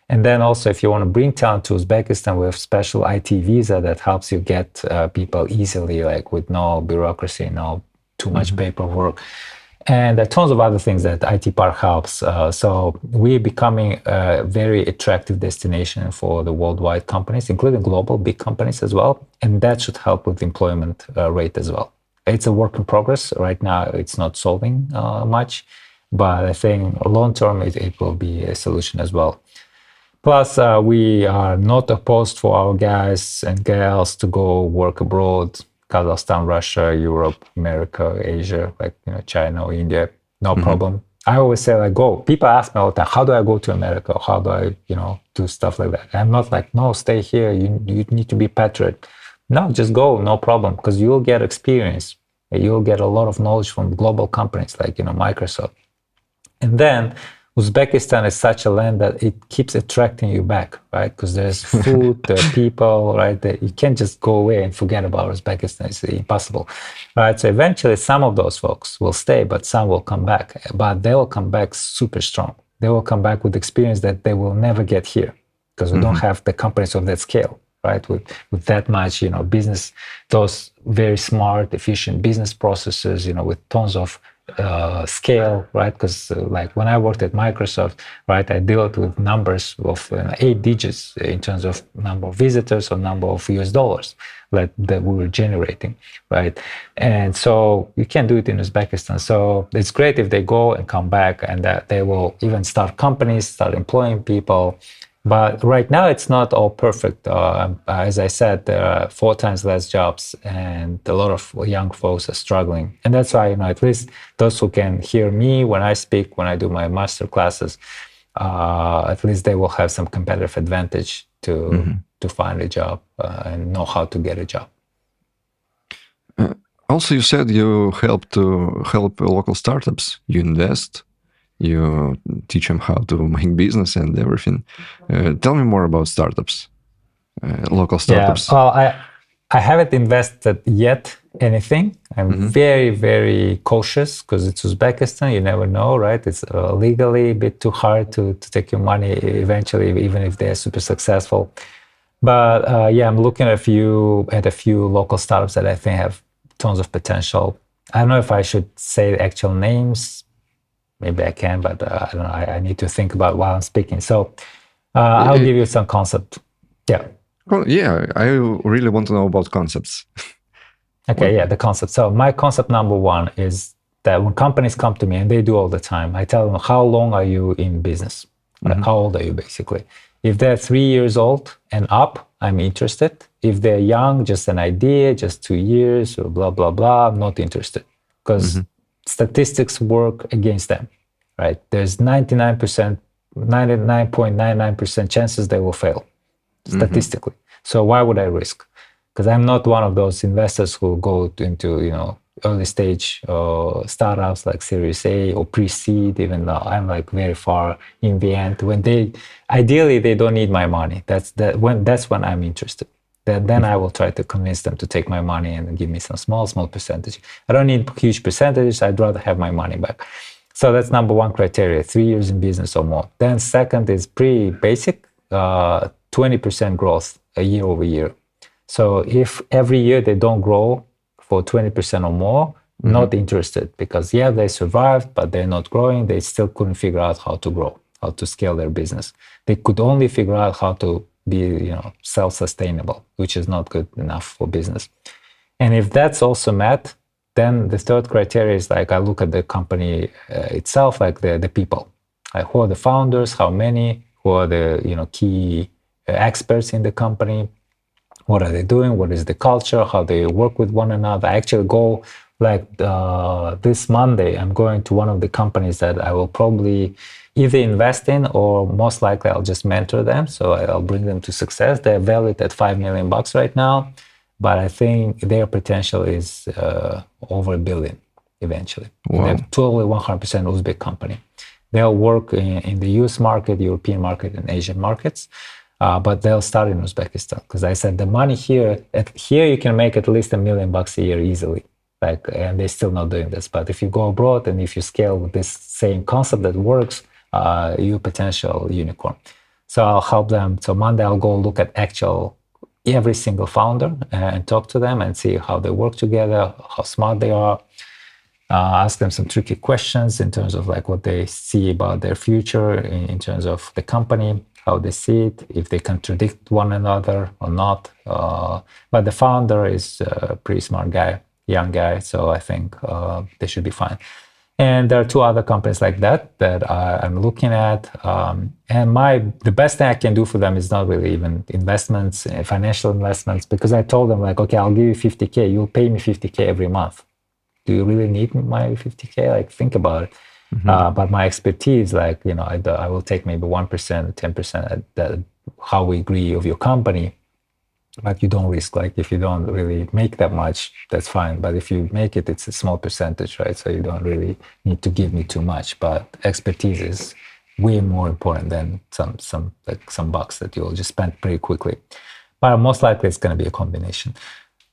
And then also, if you want to bring talent to Uzbekistan, we have special IT visa that helps you get people easily, like with no bureaucracy, no too much paperwork. And there are tons of other things that IT Park helps. So we're becoming a very attractive destination for the worldwide companies, including global big companies as well. And that should help with employment rate as well. It's a work in progress. Right now, it's not solving much, but I think long term, it will be a solution as well. Plus, we are not opposed for our guys and gals to go work abroad. Kazakhstan, Russia, Europe, America, Asia, like China or India, no problem. I always say like go. People ask me all the time, how do I go to America? How do I, do stuff like that? I'm not like, no, stay here. You need to be patriot. No, just go, no problem, because you'll get experience. You'll get a lot of knowledge from global companies like Microsoft. And then Uzbekistan is such a land that it keeps attracting you back, right? Because there's food, there are people, right? You can't just go away and forget about Uzbekistan. It's impossible, right? So eventually some of those folks will stay, but some will come back. But they will come back super strong. They will come back with experience that they will never get here because we don't have the companies of that scale, right? With that much, business, those very smart, efficient business processes, with tons of scale, right? Because like when I worked at Microsoft, right, I dealt with numbers of 8 digits in terms of number of visitors or number of US dollars that we were generating, right? And so you can't do it in Uzbekistan. So it's great if they go and come back and that they will even start companies, start employing people. But right now, it's not all perfect. As I said, there are 4 times less jobs, and a lot of young folks are struggling. And that's why, at least those who can hear me when I speak, when I do my master classes, at least they will have some competitive advantage to find a job and know how to get a job. Also, you said you help local startups. You invest. You teach them how to make business and everything. Tell me more about startups, local startups. Yeah, well, I haven't invested yet anything. I'm very, very cautious because it's Uzbekistan. You never know, right? It's legally a bit too hard to take your money eventually, even if they're super successful. But I'm looking at a few local startups that I think have tons of potential. I don't know if I should say the actual names. Maybe I can, but I don't know. I need to think about while I'm speaking. So I'll give you some concept. Yeah. Well, yeah, I really want to know about concepts. Okay, the concept. So my concept number 1 is that when companies come to me, and they do all the time, I tell them, how long are you in business? Like, how old are you, basically? If they're 3 years old and up, I'm interested. If they're young, just an idea, just 2 years, or blah, blah, blah, I'm not interested. Because statistics work against them, right? There's 99.99% chances they will fail statistically. So why would I risk? Because I'm not one of those investors who go into, early stage startups like Series A or pre-seed, even though I'm like very far in the end. When ideally they don't need my money. That's when I'm interested. Then I will try to convince them to take my money and give me some small percentage. I don't need huge percentages. I'd rather have my money back. So that's number 1 criteria, 3 years in business or more. Then second is pretty basic, 20% growth year over year. So if every year they don't grow for 20% or more, not interested, because they survived, but they're not growing. They still couldn't figure out how to grow, how to scale their business. They could only figure out how to be self-sustainable, which is not good enough for business. And if that's also met, then the third criteria is like I look at the company itself, like the people, like who are the founders, how many, who are the key experts in the company, what are they doing, what is the culture, how they work with one another. I actually go like this Monday, I'm going to one of the companies that I will probably either invest in or most likely I'll just mentor them. So I'll bring them to success. They're valued at $5 million right now, but I think their potential is over $1 billion eventually. Wow. They're totally 100% Uzbek company. They'll work in the US market, European market, and Asian markets. But they'll start in Uzbekistan because I said the money here you can make at least $1 million a year easily. And they're still not doing this. But if you go abroad and if you scale with this same concept that works, you're a potential unicorn. So I'll help them. So Monday I'll go look at every single founder and talk to them and see how they work together, how smart they are. Ask them some tricky questions in terms of like what they see about their future in terms of the company, how they see it, if they contradict one another or not. But the founder is a pretty smart guy, young guy, so I think they should be fine. And there are 2 other companies like that I'm looking at. And the best thing I can do for them is not really even investments, financial investments, because I told them like, okay, I'll give you $50K, you'll pay me $50K every month. Do you really need my $50K? Like, think about it. But my expertise, like, I will take maybe 1%, 10% at how we agree of your company. But you don't risk, like, if you don't really make that much, that's fine. But if you make it, it's a small percentage, right? So you don't really need to give me too much. But expertise is way more important than some bucks that you'll just spend pretty quickly. But most likely it's going to be a combination.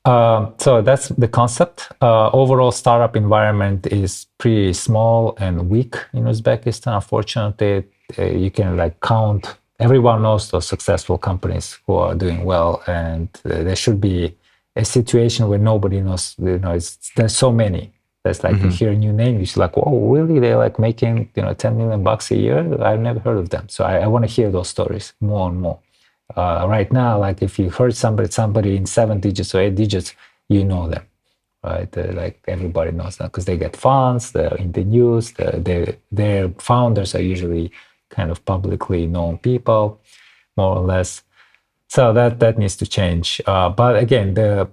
So that's the concept. Overall startup environment is pretty small and weak in Uzbekistan. Unfortunately, you can like count. Everyone knows those successful companies who are doing well, and there should be a situation where nobody knows. There's so many. There's like you hear a new name, you're like, oh, really? They're like making $10 million a year. I've never heard of them. So I want to hear those stories more and more. Right now, like if you heard somebody in 7 digits or 8 digits, you know them, right? Like everybody knows them because they get funds, they're in the news, their founders are usually kind of publicly known people, more or less. So that needs to change. But again, the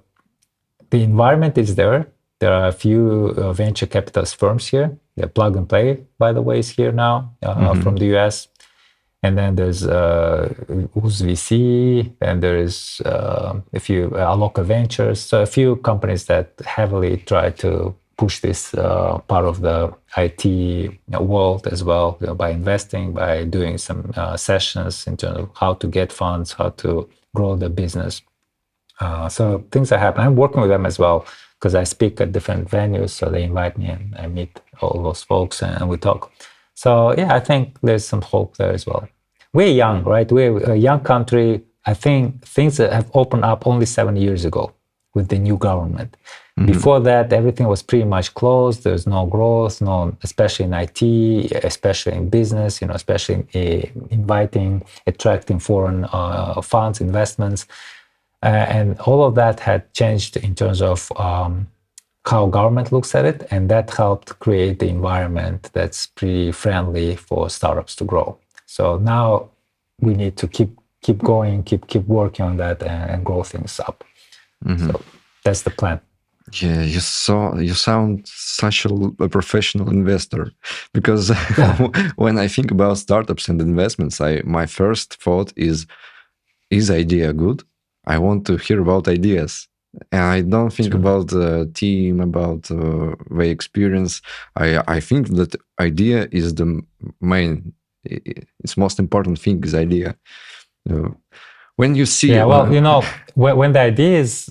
environment is there. There are a few venture capitalist firms here. The Plug and Play, by the way, is here now from the US. And then there's UzVC, and there is a few Aloka Ventures. So a few companies that heavily try to push this part of the IT world as well, by investing, by doing some sessions in terms of how to get funds, how to grow the business. So things are happening. I'm working with them as well because I speak at different venues. So they invite me and I meet all those folks and we talk. So yeah, I think there's some hope there as well. We're young, right? We're a young country. I think things that have opened up only 7 years ago with the new government. Before that, everything was pretty much closed. There's no growth, especially in IT, especially in business, especially in attracting foreign funds, investments. And all of that had changed in terms of how government looks at it. And that helped create the environment that's pretty friendly for startups to grow. So now we need to keep going, keep working on that and grow things up. So that's the plan. Yeah, you sound such a professional investor, because when I think about startups and investments, my first thought is idea good? I want to hear about ideas. And I don't think about the team, about the experience. I think that idea is the main, it's most important thing is idea. When you see... Yeah, well, when the idea is,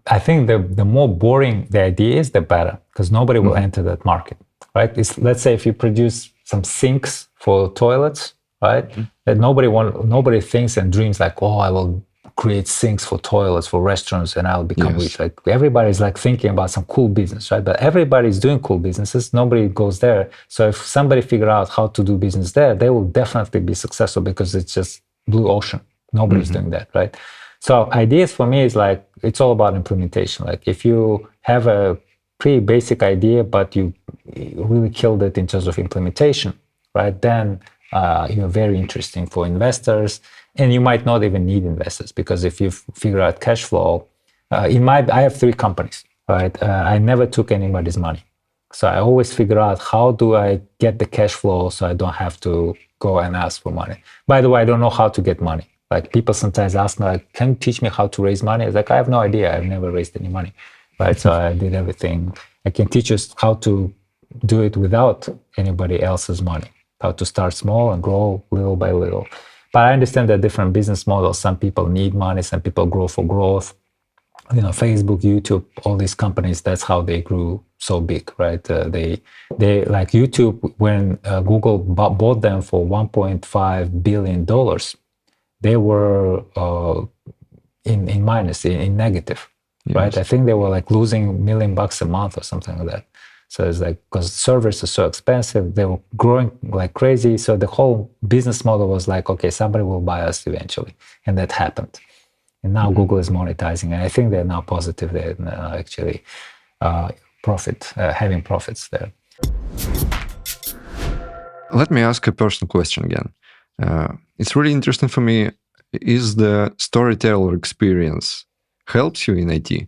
I think the more boring the idea is, the better, because nobody will enter that market, right? Let's say if you produce some sinks for toilets, right? That nobody thinks and dreams like, oh, I will create sinks for toilets for restaurants and I'll become rich. Like everybody's like thinking about some cool business, right? But everybody's doing cool businesses. Nobody goes there. So if somebody figure out how to do business there, they will definitely be successful because it's just blue ocean. Nobody's doing that, right? So ideas for me is like, it's all about implementation. Like if you have a pretty basic idea, but you really killed it in terms of implementation, right? Then you're very interesting for investors. And you might not even need investors, because if you figure out cash flow, I have 3 companies, right? I never took anybody's money. So I always figure out how do I get the cash flow so I don't have to go and ask for money. By the way, I don't know how to get money. Like people sometimes ask me, like, can you teach me how to raise money? It's like, I have no idea. I've never raised any money, right? So I did everything. I can teach us how to do it without anybody else's money, how to start small and grow little by little. But I understand that different business models. Some people need money, some people grow for growth. You know, Facebook, YouTube, all these companies, that's how they grew so big, right? They like YouTube, when Google bought them for $1.5 billion, they were in minus, in negative, right? Yes. I think they were like losing $1 million a month or something like that. So it's like, because servers are so expensive, they were growing like crazy. So the whole business model was like, okay, somebody will buy us eventually. And that happened. And now Google is monetizing. And I think they're now positive. They're actually having profits there. Let me ask a personal question again. It's really interesting for me. Is the storyteller experience helps you in IT?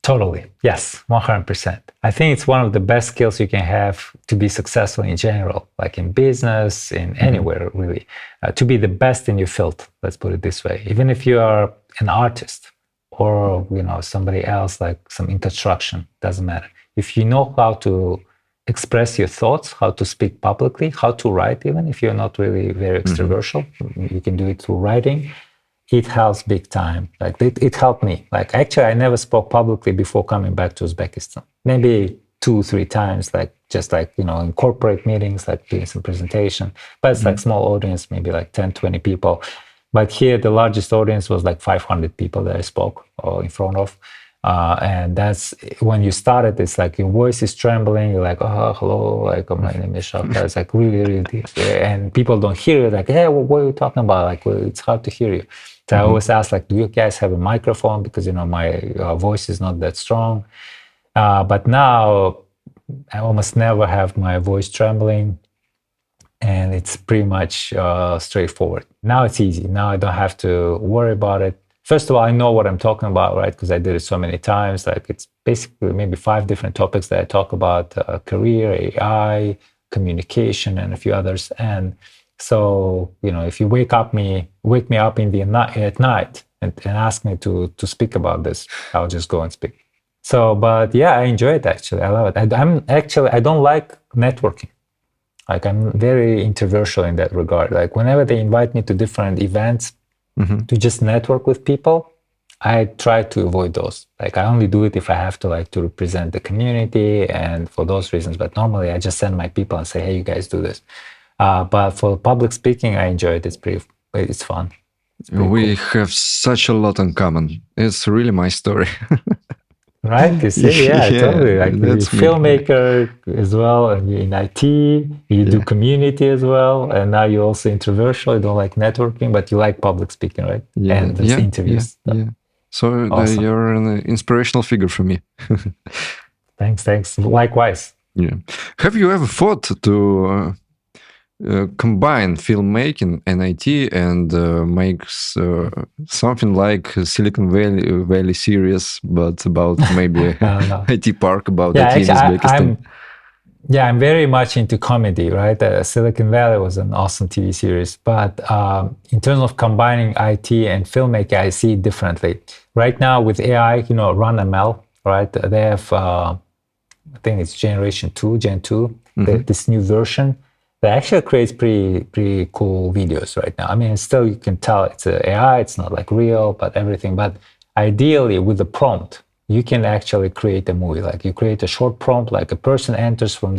Totally. Yes, 100%. I think it's one of the best skills you can have to be successful in general, like in business, in anywhere, really. To be the best in your field, let's put it this way. Even if you are an artist or, you know, somebody else, like some in construction, doesn't matter. If you know how to express your thoughts, how to speak publicly, how to write, even if you're not really very extroverted, you can do it through writing. It helps big time. Like it helped me. Like actually, I never spoke publicly before coming back to Uzbekistan. Maybe 2-3 times, like just like, you know, in corporate meetings, like doing some presentation. But it's like small audience, maybe like 10-20 people. But here, the largest audience was like 500 people that I spoke in front of. And that's when you started, it's like your voice is trembling. You're like, oh, hello, like, oh, my name is Shavkat. It's like really, really deep. And people don't hear it. Like, hey, what are you talking about? Like, well, it's hard to hear you. So I always ask, like, do you guys have a microphone? Because, you know, my voice is not that strong. But now I almost never have my voice trembling. And it's pretty much straightforward. Now it's easy. Now I don't have to worry about it. First of all, I know what I'm talking about, right? Because I did it so many times. Like it's basically maybe 5 different topics that I talk about: career, AI, communication, and a few others. And so, you know, if you wake me up at night and ask me to speak about this, I'll just go and speak. So, but yeah, I enjoy it actually. I love it. I don't like networking. Like I'm very introversial in that regard. Like whenever they invite me to different events, to just network with people, I try to avoid those. Like I only do it if I have to, like to represent the community and for those reasons. But normally I just send my people and say, hey, you guys do this. But for public speaking, I enjoy it. It's fun. We have such a lot in common. It's really my story. Right? You see, yeah, totally. Like you're a filmmaker as well, and you're in IT, you do community as well, and now you're also introversial, you don't like networking, but you like public speaking, right? And these interviews. So awesome. You're an inspirational figure for me. Thanks. Likewise. Yeah. Have you ever thought to combine filmmaking and IT and make something like Silicon Valley series, but about maybe IT park, about IT in Uzbekistan? I'm very much into comedy, right? Silicon Valley was an awesome TV series, but in terms of combining IT and filmmaking, I see it differently. Right now with AI, you know, Run ML, right? They have, I think it's Gen 2, this new version. That actually creates pretty cool videos right now. I mean, still you can tell it's AI, it's not like real, but everything. But ideally, with the prompt, you can actually create a movie. Like you create a short prompt, like a person enters from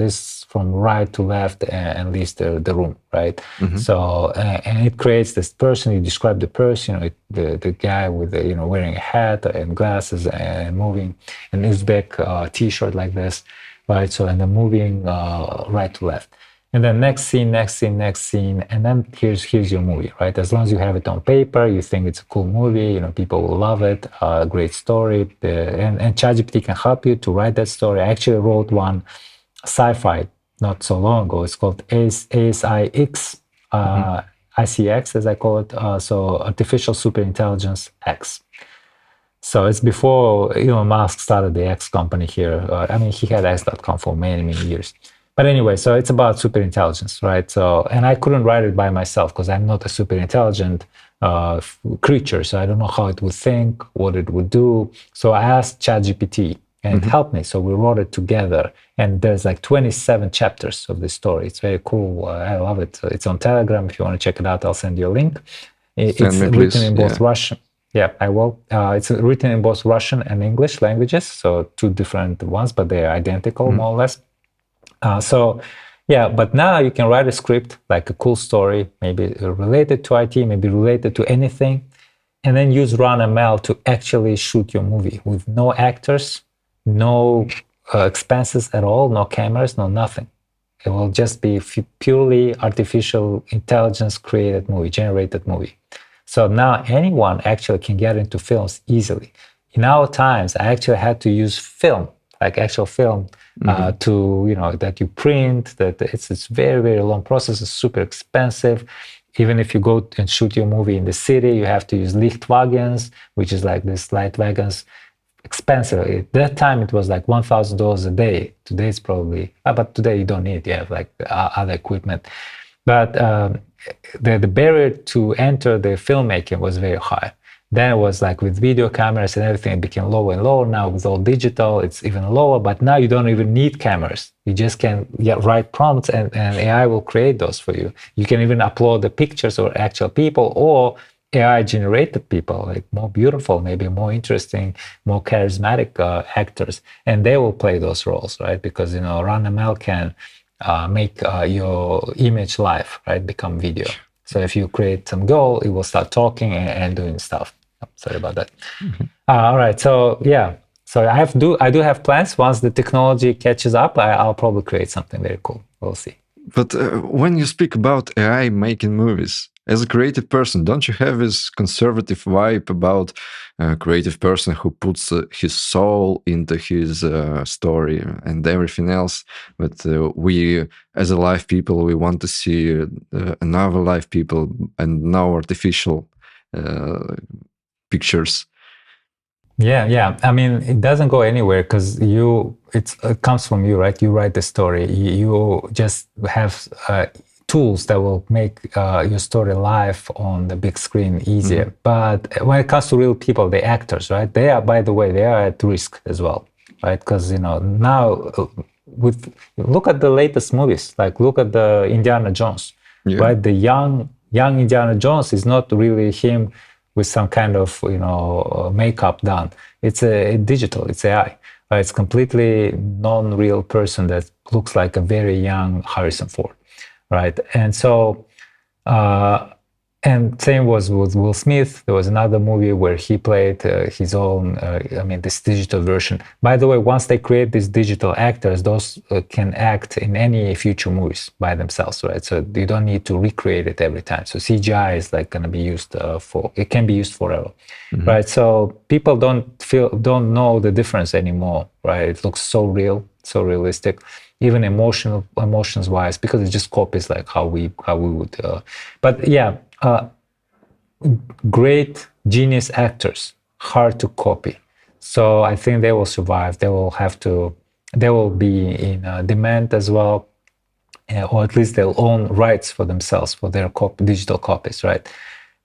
right to left and leaves the room, right? So, and it creates this person. You describe the person, you know, the guy with the, you know, wearing a hat and glasses and moving an Uzbek t-shirt like this, right? So, and then moving right to left. And then next scene, and then here's your movie, right? As long as you have it on paper, you think it's a cool movie, you know, people will love it, great story, and ChatGPT can help you to write that story. I actually wrote one sci-fi not so long ago. It's called ASIX, ICX as I call it, so Artificial Superintelligence X. So it's before Elon Musk started the X company here. I mean, he had X.com for many, many years. But anyway, so it's about super intelligence, right? So, and I couldn't write it by myself because I'm not a super intelligent creature. So I don't know how it would think, what it would do. So I asked ChatGPT and it helped me. So we wrote it together. And there's like 27 chapters of this story. It's very cool. I love it. It's on Telegram. If you want to check it out, I'll send you a link. It's written in both Russian. Yeah, I will. It's written in both Russian and English languages. So two different ones, but they're identical more or less. But now you can write a script, like a cool story, maybe related to IT, maybe related to anything, and then use RunML to actually shoot your movie with no actors, no expenses at all, no cameras, no nothing. It will just be purely artificial intelligence created movie, generated movie. So now anyone actually can get into films easily. In our times, I actually had to use film, like actual film, to, that you print, that it's very, very long process. It's super expensive. Even if you go and shoot your movie in the city, you have to use Lichtwagens, which is like these light wagons. Expensive. At that time, it was like $1,000 a day. Today, it's probably, but today you don't need it. You have like other equipment. But the barrier to enter the filmmaking was very high. Then it was like with video cameras and everything, it became lower and lower. Now with all digital, it's even lower. But now you don't even need cameras. You just can write prompts and AI will create those for you. You can even upload the pictures or actual people or AI generated people, like more beautiful, maybe more interesting, more charismatic actors, and they will play those roles, right? Because RunML can make your image live, right? Become video. So if you create some goal, it will start talking and doing stuff. Sorry about that. All right. So yeah. So I do have plans. Once the technology catches up, I'll probably create something very cool. We'll see. But when you speak about AI making movies, as a creative person, don't you have this conservative vibe about a creative person who puts his soul into his story and everything else? But we, as a live people, we want to see another live people and no artificial pictures. Yeah. I mean, it doesn't go anywhere because it comes from you, right? You write the story. You just have tools that will make your story live on the big screen easier. But when it comes to real people, the actors, right? They are, by the way, they are at risk as well, right? Because now look at the latest movies, like look at the Indiana Jones, right? The young Indiana Jones is not really him with some kind of makeup done. It's a digital, it's AI. Right? It's completely non-real person that looks like a very young Harrison Ford, right? And so, and same was with Will Smith. There was another movie where he played his own, this digital version. By the way, once they create these digital actors, those can act in any future movies by themselves, right? So you don't need to recreate it every time. So CGI is like going to be used it can be used forever, right? So people don't know the difference anymore, right? It looks so real, so realistic. Even emotions wise, because it just copies like how we would. But yeah, great genius actors, hard to copy. So I think they will survive. They will be in demand as well, or at least they'll own rights for themselves for their digital copies, right?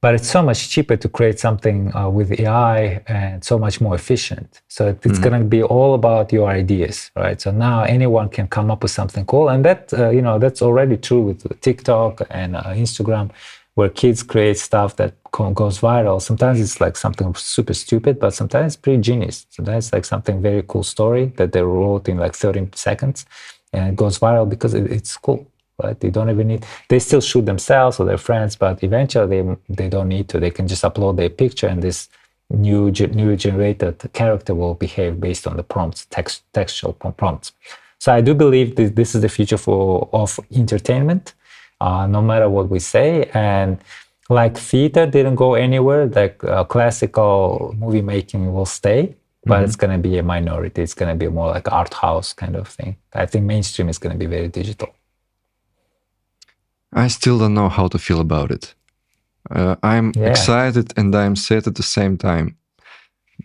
But it's so much cheaper to create something with AI and so much more efficient. So it's going to be all about your ideas, right? So now anyone can come up with something cool. And that, that's already true with TikTok and Instagram, where kids create stuff that goes viral. Sometimes it's like something super stupid, but sometimes it's pretty genius. Sometimes it's like something very cool story that they wrote in like 30 seconds and it goes viral because it's cool. Right? They don't even need, they still shoot themselves or their friends, but eventually they don't need to. They can just upload their picture and this new generated character will behave based on the prompts, textual prompts. So I do believe this is the future of entertainment, no matter what we say. And like theater didn't go anywhere, like classical movie making will stay, but it's going to be a minority. It's going to be more like art house kind of thing. I think mainstream is going to be very digital. I still don't know how to feel about it. I'm excited and I'm sad at the same time.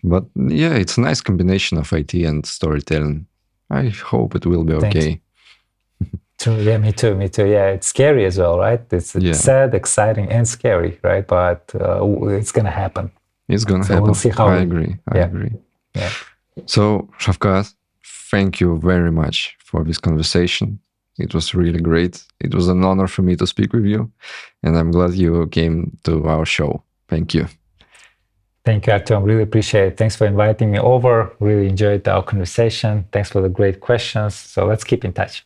But yeah, it's a nice combination of IT and storytelling. I hope it will be okay. True. Yeah, me too. Yeah, it's scary as well, right? It's sad, exciting, and scary, right? But it's gonna happen. It's gonna happen. We'll see how. I agree. Yeah. So, Shavkat, thank you very much for this conversation. It was really great. It was an honor for me to speak with you, and I'm glad you came to our show. Thank you. Thank you, Artem. Really appreciate it. Thanks for inviting me over. Really enjoyed our conversation. Thanks for the great questions. So let's keep in touch.